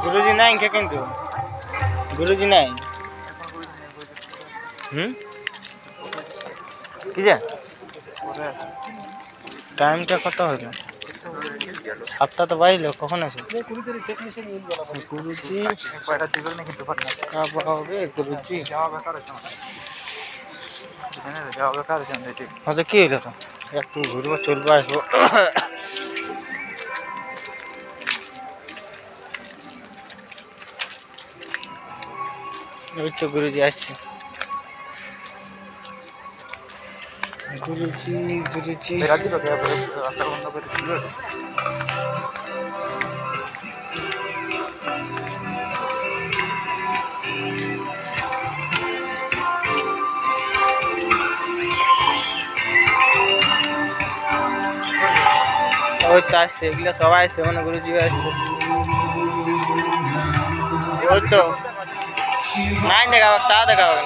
गुरुजी नहीं क्या किंतु गुरुजी नहीं टाइम टा कत हो सातटा तो बाजल कখন आसे गुरुजी गुरुजी हाँ कि हलो तो एक घुरब चलबो आसबो तो गुरुजी आसছে गुरुजी गुरुजी ওই তো আসছে এগুলো সবাই আসছে মানে গুরুজি আসছে ওই তো নাই দেখাবো তা দেখাবো না